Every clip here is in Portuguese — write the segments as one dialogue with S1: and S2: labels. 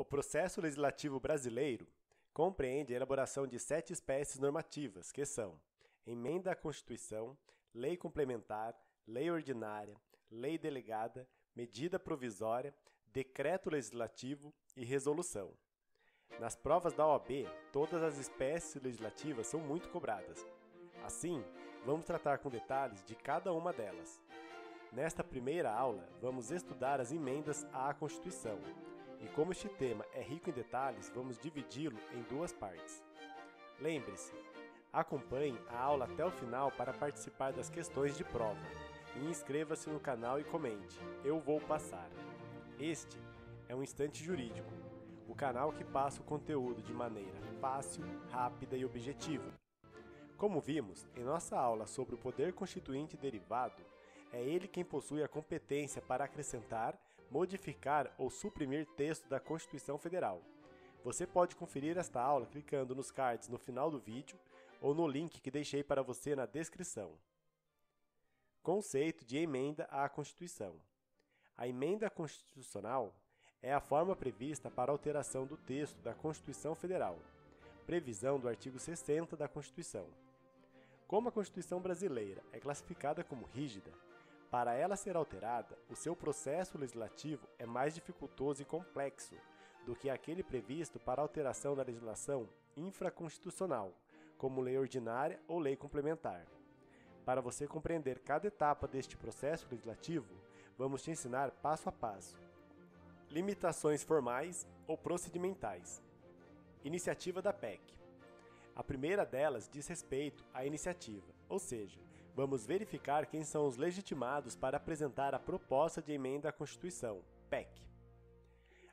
S1: O processo legislativo brasileiro compreende a elaboração de 7 espécies normativas, que são emenda à Constituição, lei complementar, lei ordinária, lei delegada, medida provisória, decreto legislativo e resolução. Nas provas da OAB, todas as espécies legislativas são muito cobradas. Assim, vamos tratar com detalhes de cada uma delas. Nesta primeira aula, vamos estudar as emendas à Constituição. E como este tema é rico em detalhes, vamos dividi-lo em 2 partes. Lembre-se, acompanhe a aula até o final para participar das questões de prova. E inscreva-se no canal e comente, eu vou passar. Este é um Instante Jurídico, o canal que passa o conteúdo de maneira fácil, rápida e objetiva. Como vimos, em nossa aula sobre o poder constituinte derivado, é ele quem possui a competência para acrescentar, modificar ou suprimir texto da Constituição Federal. Você pode conferir esta aula clicando nos cards no final do vídeo ou no link que deixei para você na descrição. Conceito de emenda à Constituição. A emenda constitucional é a forma prevista para alteração do texto da Constituição Federal, previsão do artigo 60 da Constituição. Como a Constituição brasileira é classificada como rígida, para ela ser alterada, o seu processo legislativo é mais dificultoso e complexo do que aquele previsto para alteração da legislação infraconstitucional, como lei ordinária ou lei complementar. Para você compreender cada etapa deste processo legislativo, vamos te ensinar passo a passo. Limitações formais ou procedimentais. Iniciativa da PEC. A primeira delas diz respeito à iniciativa, ou seja, vamos verificar quem são os legitimados para apresentar a proposta de emenda à Constituição, PEC.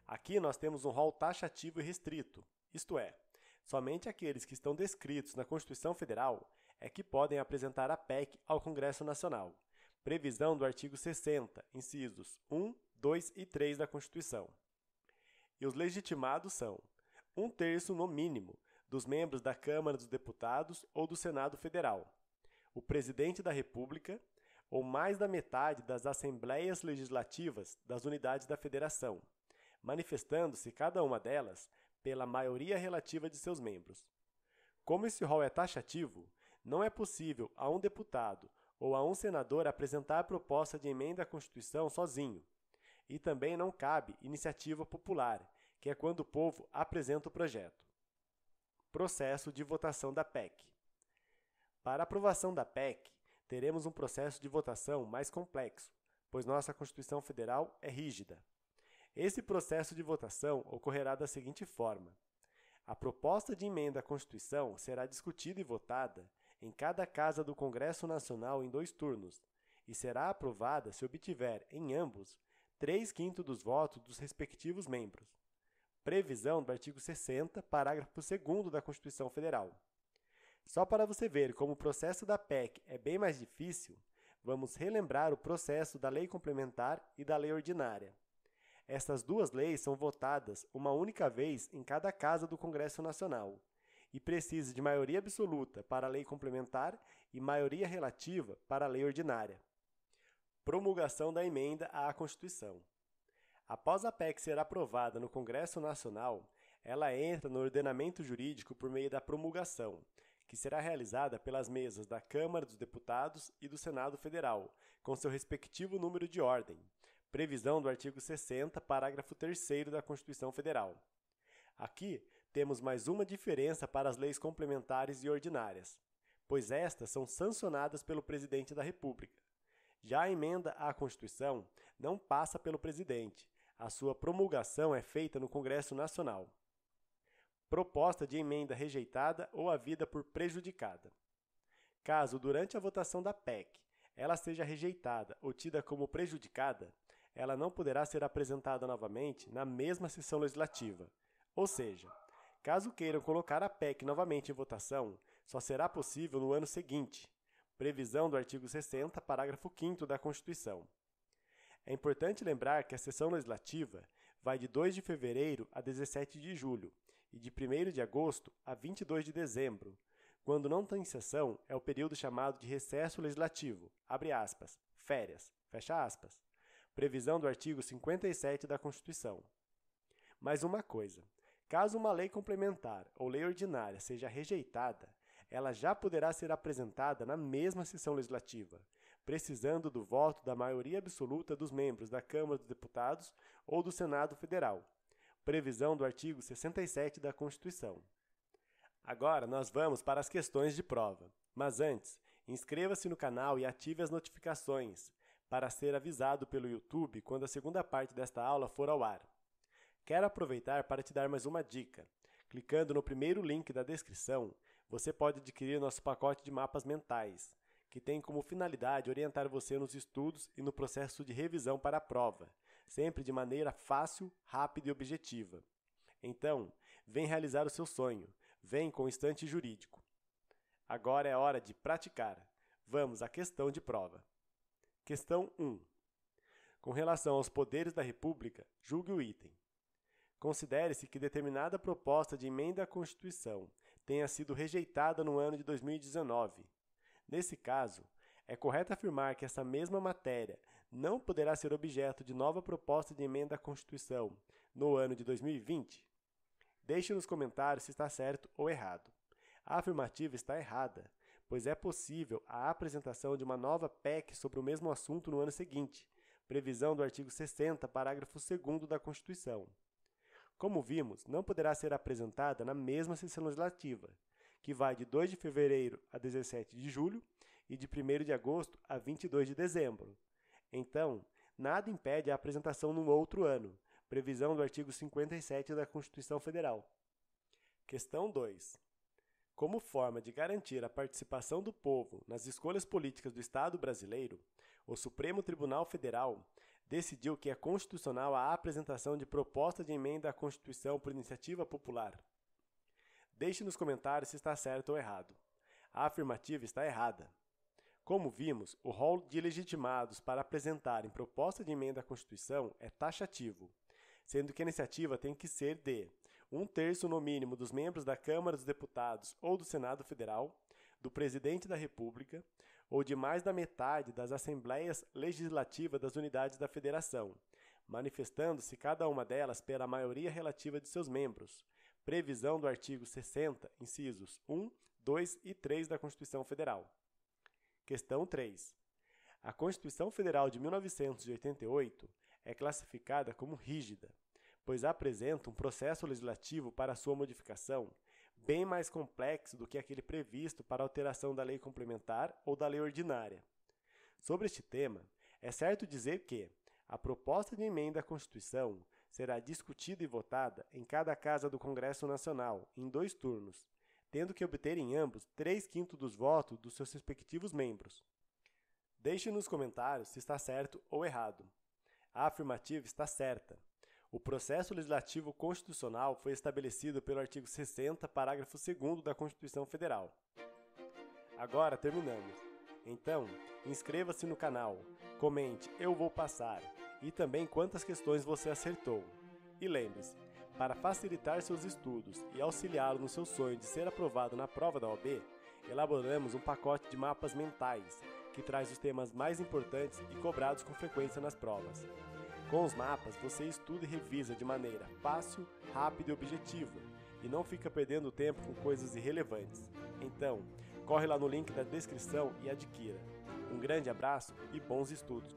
S1: Aqui nós temos um rol taxativo e restrito, isto é, somente aqueles que estão descritos na Constituição Federal é que podem apresentar a PEC ao Congresso Nacional, previsão do artigo 60, incisos 1, 2 e 3 da Constituição. E os legitimados são 1/3 no mínimo dos membros da Câmara dos Deputados ou do Senado Federal, o Presidente da República ou mais da metade das Assembleias Legislativas das unidades da Federação, manifestando-se cada uma delas pela maioria relativa de seus membros. Como esse rol é taxativo, não é possível a um deputado ou a um senador apresentar a proposta de emenda à Constituição sozinho. E também não cabe iniciativa popular, que é quando o povo apresenta o projeto. Processo de votação da PEC. Para a aprovação da PEC, teremos um processo de votação mais complexo, pois nossa Constituição Federal é rígida. Esse processo de votação ocorrerá da seguinte forma: a proposta de emenda à Constituição será discutida e votada em cada casa do Congresso Nacional em 2 turnos, e será aprovada se obtiver, em ambos, 3/5 dos votos dos respectivos membros. Previsão do artigo 60, parágrafo 2º da Constituição Federal. Só para você ver como o processo da PEC é bem mais difícil, vamos relembrar o processo da Lei Complementar e da Lei Ordinária. Estas 2 leis são votadas uma única vez em cada casa do Congresso Nacional e precisa de maioria absoluta para a Lei Complementar e maioria relativa para a Lei Ordinária. Promulgação da emenda à Constituição. Após a PEC ser aprovada no Congresso Nacional, ela entra no ordenamento jurídico por meio da promulgação, que será realizada pelas mesas da Câmara dos Deputados e do Senado Federal, com seu respectivo número de ordem, previsão do artigo 60, parágrafo 3º da Constituição Federal. Aqui temos mais uma diferença para as leis complementares e ordinárias, pois estas são sancionadas pelo Presidente da República. Já a emenda à Constituição não passa pelo Presidente, a sua promulgação é feita no Congresso Nacional. Proposta de emenda rejeitada ou havida por prejudicada. Caso, durante a votação da PEC, ela seja rejeitada ou tida como prejudicada, ela não poderá ser apresentada novamente na mesma sessão legislativa. Ou seja, caso queiram colocar a PEC novamente em votação, só será possível no ano seguinte. Previsão do artigo 60, parágrafo 5º da Constituição. É importante lembrar que a sessão legislativa vai de 2 de fevereiro a 17 de julho, e de 1º de agosto a 22 de dezembro. Quando não tem sessão, é o período chamado de recesso legislativo, abre aspas, férias, fecha aspas. Previsão do artigo 57 da Constituição. Mais uma coisa, caso uma lei complementar ou lei ordinária seja rejeitada, ela já poderá ser apresentada na mesma sessão legislativa, precisando do voto da maioria absoluta dos membros da Câmara dos Deputados ou do Senado Federal, previsão do artigo 67 da Constituição. Agora nós vamos para as questões de prova, mas antes, inscreva-se no canal e ative as notificações para ser avisado pelo YouTube quando a segunda parte desta aula for ao ar. Quero aproveitar para te dar mais uma dica. Clicando no primeiro link da descrição, você pode adquirir nosso pacote de mapas mentais, que tem como finalidade orientar você nos estudos e no processo de revisão para a prova, sempre de maneira fácil, rápida e objetiva. Então, vem realizar o seu sonho, vem com o Instante Jurídico. Agora é hora de praticar. Vamos à questão de prova. Questão 1. Com relação aos poderes da República, julgue o item. Considere-se que determinada proposta de emenda à Constituição tenha sido rejeitada no ano de 2019. Nesse caso, é correto afirmar que essa mesma matéria não poderá ser objeto de nova proposta de emenda à Constituição no ano de 2020? Deixe nos comentários se está certo ou errado. A afirmativa está errada, pois é possível a apresentação de uma nova PEC sobre o mesmo assunto no ano seguinte, previsão do artigo 60, parágrafo 2º da Constituição. Como vimos, não poderá ser apresentada na mesma sessão legislativa, que vai de 2 de fevereiro a 17 de julho e de 1º de agosto a 22 de dezembro. Então, nada impede a apresentação no outro ano, previsão do artigo 57 da Constituição Federal. Questão 2. Como forma de garantir a participação do povo nas escolhas políticas do Estado brasileiro, o Supremo Tribunal Federal decidiu que é constitucional a apresentação de proposta de emenda à Constituição por iniciativa popular. Deixe nos comentários se está certo ou errado. A afirmativa está errada. Como vimos, o rol de legitimados para apresentarem proposta de emenda à Constituição é taxativo, sendo que a iniciativa tem que ser de 1/3 no mínimo dos membros da Câmara dos Deputados ou do Senado Federal, do Presidente da República, ou de mais da metade das Assembleias Legislativas das unidades da Federação, manifestando-se cada uma delas pela maioria relativa de seus membros, previsão do artigo 60, incisos 1, 2 e 3 da Constituição Federal. Questão 3. A Constituição Federal de 1988 é classificada como rígida, pois apresenta um processo legislativo para sua modificação bem mais complexo do que aquele previsto para alteração da lei complementar ou da lei ordinária. Sobre este tema, é certo dizer que a proposta de emenda à Constituição será discutida e votada em cada casa do Congresso Nacional, em 2 turnos, tendo que obter em ambos 3/5 dos votos dos seus respectivos membros. Deixe nos comentários se está certo ou errado. A afirmativa está certa. O processo legislativo constitucional foi estabelecido pelo artigo 60, parágrafo 2º da Constituição Federal. Agora terminamos. Então, inscreva-se no canal, comente "Eu vou passar" e também quantas questões você acertou. E lembre-se, para facilitar seus estudos e auxiliá-lo no seu sonho de ser aprovado na prova da OAB, elaboramos um pacote de mapas mentais, que traz os temas mais importantes e cobrados com frequência nas provas. Com os mapas, você estuda e revisa de maneira fácil, rápida e objetiva, e não fica perdendo tempo com coisas irrelevantes. Então, corre lá no link da descrição e adquira. Um grande abraço e bons estudos!